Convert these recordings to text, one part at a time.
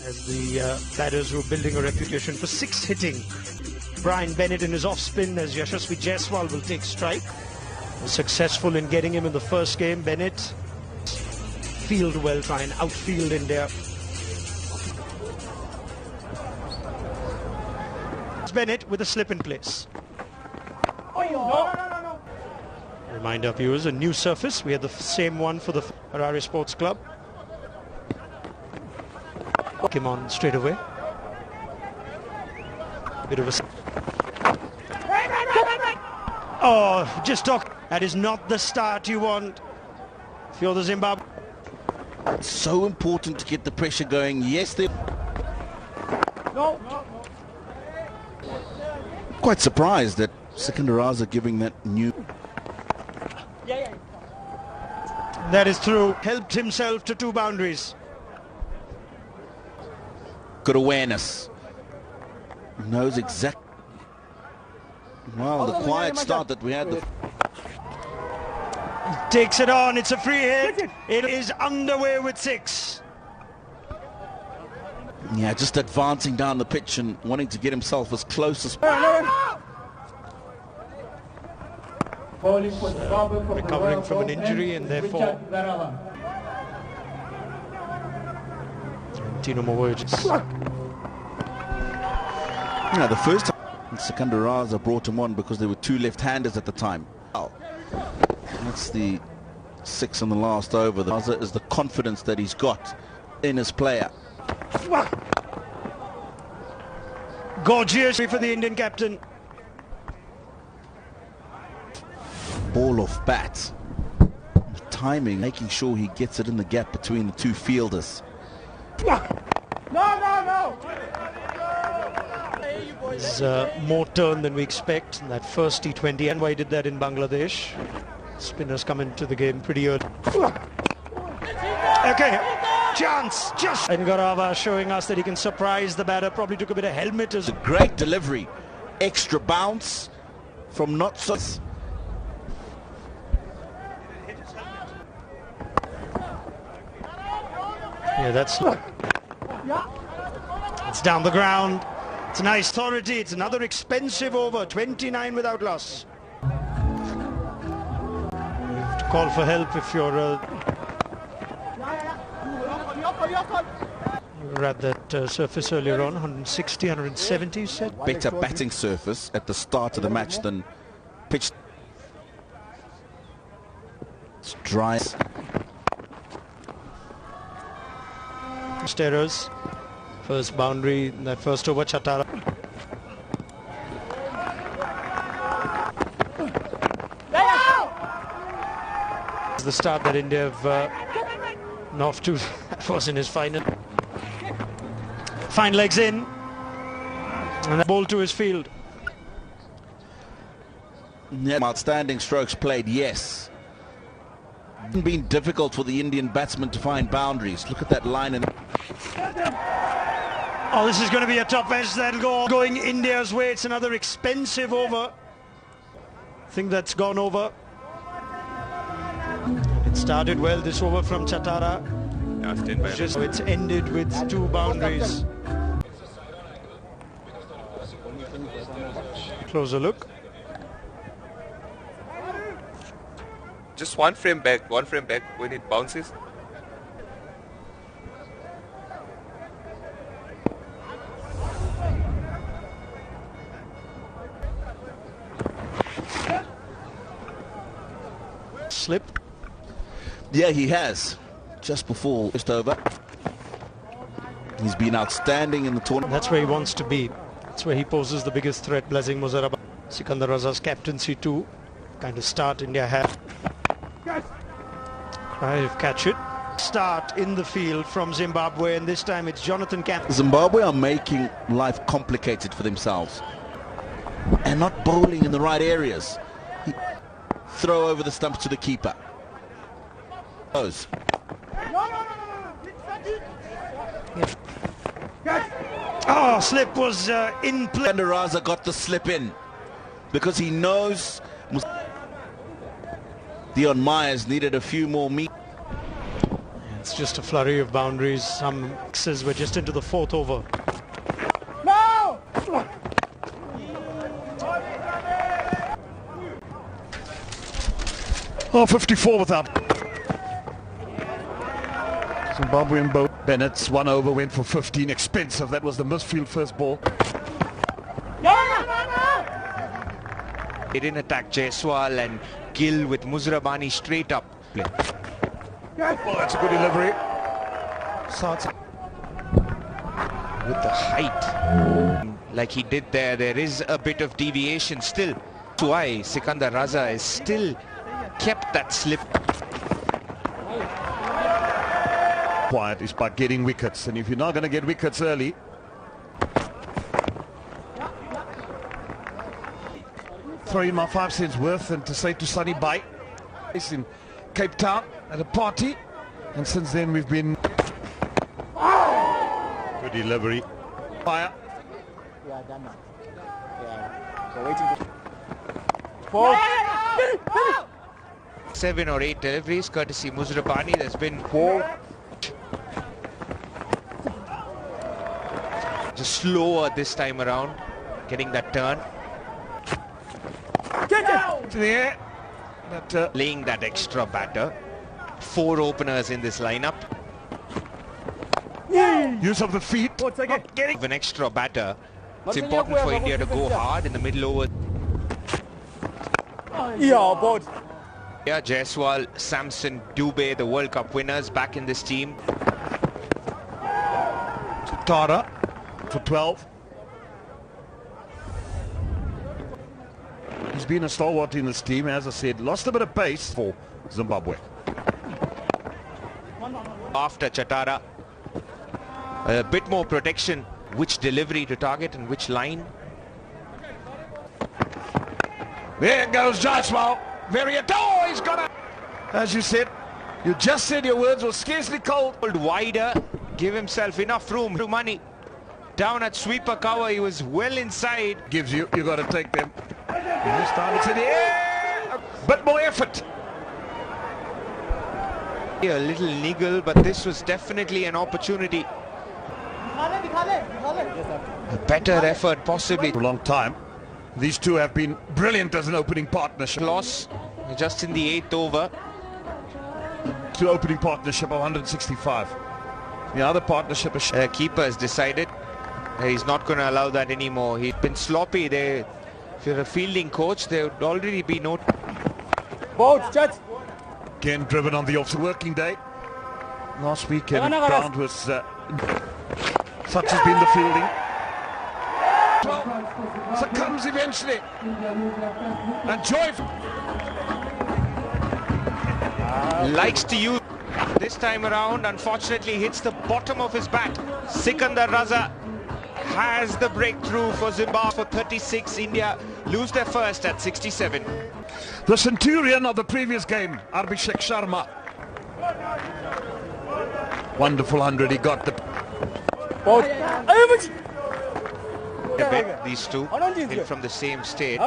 as the batters were building a reputation for six hitting. Brian Bennett in his off-spin as Yashasvi Jaiswal will take strike. Successful in getting him in the first game. Bennett field well, try and outfield India. Bennett with a slip in place. Remind our viewers, a new surface. We had the same one for the Harare Sports Club. Came on straight away. Bit of a... Oh, just talk. That is not the start you want if you're the Zimbabwe. It's so important to get the pressure going. Yes, they... Quite surprised that Sikandar giving that new... That is through. Helped himself to 2 boundaries. Good awareness. Knows exact. Well, the quiet start that we had. Takes it on. It's a free hit. It is underway with 6. Yeah, just advancing down the pitch and wanting to get himself as close as recovering from an injury and therefore Tino Mawards. Yeah, the first time Sikandar brought him on because there were 2 left-handers at the time. That's the 6 on the last over. The Raza is the confidence that he's got in his player. Gorgeous for the Indian captain. Ball off bat. Timing, making sure he gets it in the gap between the 2 fielders. No. There's more turn than we expect in that first T20, and why did that in Bangladesh? Spinners come into the game pretty early. Okay, chance, just... And Garava showing us that he can surprise the batter. Probably took a bit of helmet as... A great delivery, extra bounce from not so... Yeah, that's... It's down the ground. It's a nice authority. It's another expensive over. 29 without loss. You have to call for help if you're you were at that surface earlier on. 160, 170 you said. Better batting surface at the start of the match than pitch. It's dry. Errors. First boundary in that first over, Chatara. The start that India have off to. That was in his final. Fine legs in. And the ball to his field. Yeah, outstanding strokes played, yes. It's been difficult for the Indian batsmen to find boundaries. Look at that line. And oh, this is going to be a tough edge. That'll go going India's way. It's another expensive over. I think that's gone over. It started well, this over from Chatara. Just it's ended with 2 boundaries. Closer look. Just one frame back when it bounces. Slip. yeah, he has. Just before, just over. He's been outstanding in the tournament. That's where he wants to be. That's where he poses the biggest threat. Blessing Muzarabad. Sikandar Raza's captaincy too. Kind of start India had. Try to catch it. Start in the field from Zimbabwe, and this time it's Jonathan Camp. Zimbabwe are making life complicated for themselves and not bowling in the right areas. Throw over the stumps to the keeper. Goes. Oh, slip was in play. And Raza got the slip in because he knows Dion Myers needed a few more meters. It's just a flurry of boundaries. Some X's were just into the fourth over. No! Oh, 54 without. Zimbabwean boat. Bennett's 1 over went for 15. Expensive. That was the misfield first ball. They didn't attack Jaiswal and Gill with Muzrabani straight up. Oh, that's a good delivery. Starts With the height, like he did there, there is a bit of deviation still. That's why Sikandar Raza is still kept that slip. Quiet is by getting wickets, and if you're not going to get wickets early, throw in my 5 cents worth and to say to Sunny bye. It's in Cape Town at a party, and since then we've been good delivery. Fire. Yeah, done now. Yeah. So waiting for 7 or 8 deliveries courtesy Muzrabani. There's been 4. just slower this time around, getting that turn, To the air. But, laying that extra batter. 4 openers in this lineup. use of the feet. Not getting an extra batter. It's important for India to go hard in the middle over. Yeah, board. Yeah, Jaiswal, Samson, Dubey, the World Cup winners back in this team. Tara for 12. He's been a stalwart in this team, as I said. Lost a bit of pace for Zimbabwe. After Chatara, a bit more protection. Which delivery to target and which line? There goes Jaiswal. Oh, he's got it. As you said, you just said your words were scarcely cold. Wider, give himself enough room to money. Down at sweeper cover, he was well inside. Gives you got to take them. This time it's in the air. A bit more effort. A little niggle, but this was definitely an opportunity. A better effort possibly. For a long time. These two have been brilliant as an opening partnership. Loss just in the 8th over. Two opening partnership of 165. The other partnership is... Keeper has decided he's not going to allow that anymore. He's been sloppy. If you're a fielding coach, there would already be no... Board, chat. Again driven on the off-working day. Last weekend ground was... such has been the fielding. 12 succumbs eventually. And Joy likes to use this time around. Unfortunately hits the bottom of his bat. Sikandar Raza has the breakthrough for Zimbabwe for 36. India lose their first at 67. the centurion of the previous game, Abhishek Sharma. Wonderful 100 he got. The Board. A bit, these two in from the same state. They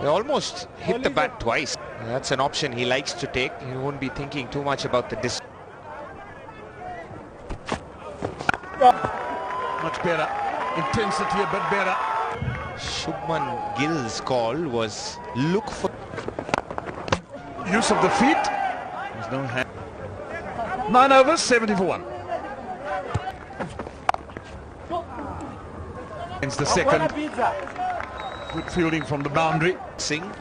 almost hit the bat twice. That's an option he likes to take. He won't be thinking too much about the distance. much better. Intensity a bit better. Shubhman Gill's call was look for Use of the feet. There's no hand. 9 overs, 70 for 1. Against the second. Good fielding from the boundary. Singh.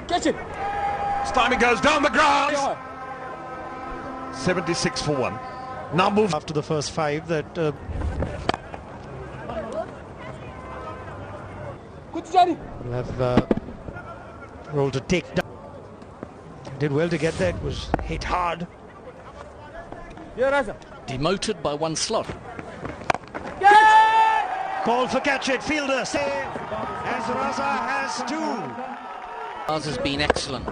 Catch it. This time he goes down the grass. 76 for 1. Now move. After the first 5 that Good study. will have role to take down. Did well to get there. It was hit hard. Yeah, Raza. Demoted by 1 slot. Call for catch it. Fielder save as Raza has 2. Ours has been excellent,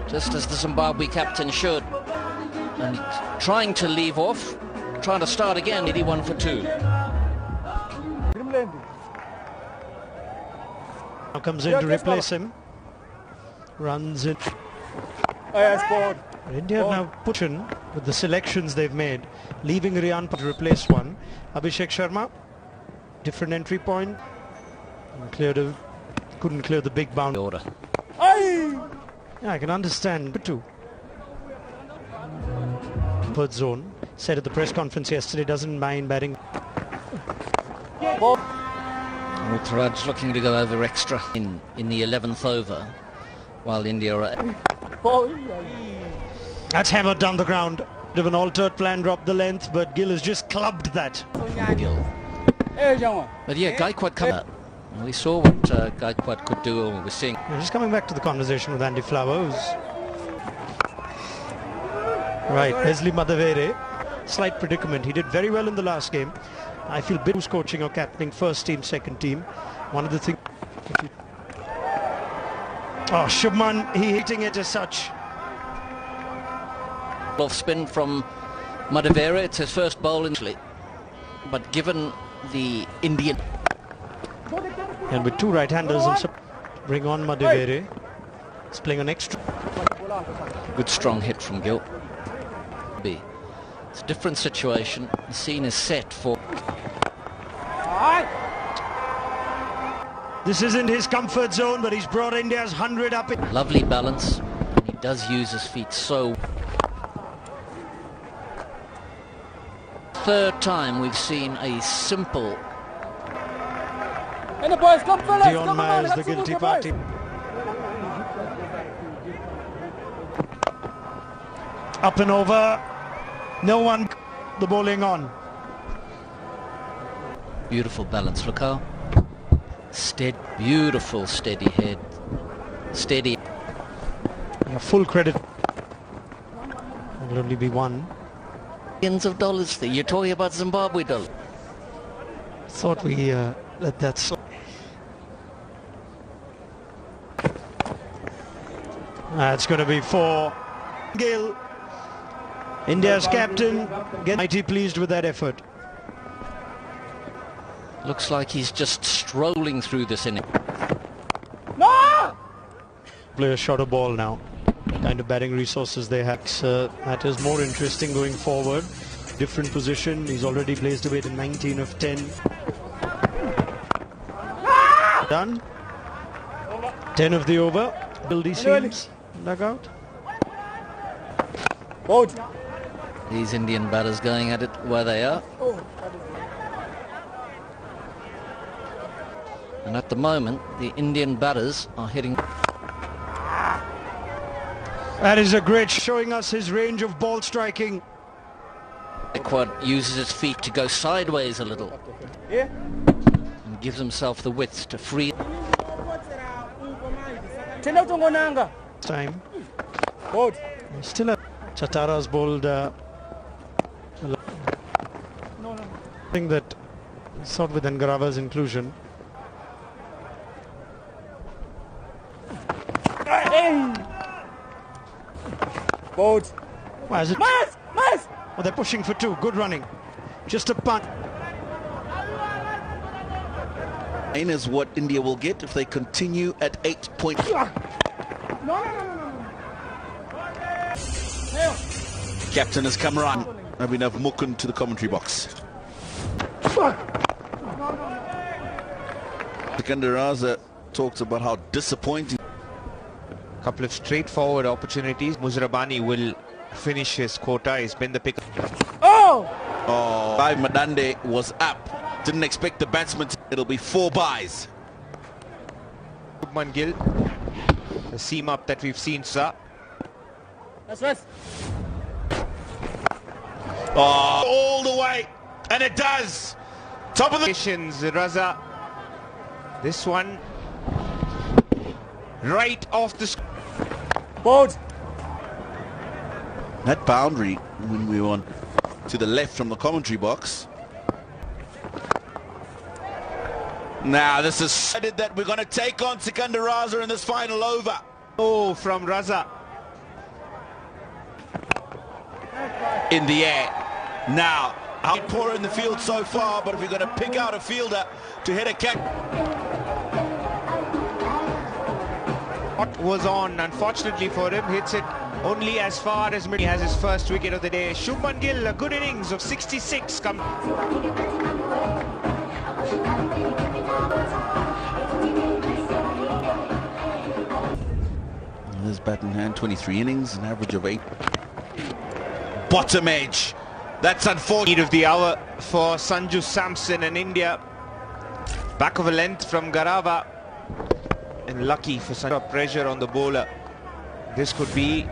just as the Zimbabwe captain should. And trying to leave off, trying to start again, 81 for 2. Now comes in to replace him. Runs in. Sport. India have now put in with the selections they've made, leaving Riyan to replace one. Abhishek Sharma, different entry point, and couldn't clear the big bound Order. Yeah, I can understand too. Third zone, said at the press conference yesterday, doesn't mind batting. Raj looking to go over extra in the 11th over, while India are... That's hammered down the ground. Bit of an altered plan, dropped the length, but Gill has just clubbed that. Gill. But yeah, Gaikwad come up. We saw what Gaikwad could do, or we're seeing. Just coming back to the conversation with Andy Flowers. Right, Leslie Madhavere, slight predicament. He did very well in the last game. I feel who's coaching or captaining first team, second team. One of the things... Oh, Shubhman, he hitting it as such. Off spin from Madhavere. It's his first bowl in Italy. But given the Indian... And with two right-handers, bring on Madhavere. He's playing an extra. Good strong hit from Gill. It's a different situation. The scene is set for... This isn't his comfort zone, but he's brought India's 100 up. Lovely balance. And he does use his feet so... Third time we've seen a simple... And the boys, come fellas, Dion come on, Myers, let's the see guilty the party. boys. Up and over. No one the bowling on. Beautiful balance, look how steady, beautiful steady head, steady. Yeah, full credit. Will only be one. Millions of dollars there. You're talking about Zimbabwe dollars. Thought we let that slide. That's going to be for Gill. India's captain, mighty pleased with that effort. Looks like he's just strolling through this inning. No! Play a shorter ball now. Kind of batting resources they have. That is more interesting going forward. Different position. He's already placed away to 19 of 10. Done. 10 of the over. Bildy seems dugout. Both. These Indian batters going at it where they are. And at the moment, the Indian batters are hitting... That is a great showing us his range of ball striking. Gaikwad uses his feet to go sideways a little. Yeah. And gives himself the width to free. Time. Both. Still a Chatara's bowled. Thing that sort with Angarava's inclusion. Both. Why is it? Miss! Oh, they're pushing for two. Good running. Just a punt. Nine is what India will get if they continue at 8 points. Captain has come around. Abhinav Mukund to the commentary box. Sikandar Raza talks about how disappointing. Couple of straightforward opportunities. Muzrabani will finish his quota. He's been the pick. Oh! Five Madande was up. Didn't expect the batsman. It'll be 4 byes. Shubhman Gill, the seam up that we've seen, sir. That's right. Oh, all the way, and it does. Top of the Raza. This one right off the Both. that boundary when we were on to the left from the commentary box. Now this is decided that we're going to take on Sikandar Raza in this final over. Oh, from Raza. In the air. Now, how poor in the field so far, but if we're going to pick out a fielder to hit a catch. What was on, unfortunately for him, hits it only as far as he has his first wicket of the day. Shubhman Gill, a good innings of 66. His bat in hand, 23 innings, an average of 8. Bottom edge. That's unfortunate. Need of the hour for Sanju Samson and India. Back of a length from Garava. And lucky for Sanju. Pressure on the bowler. This could be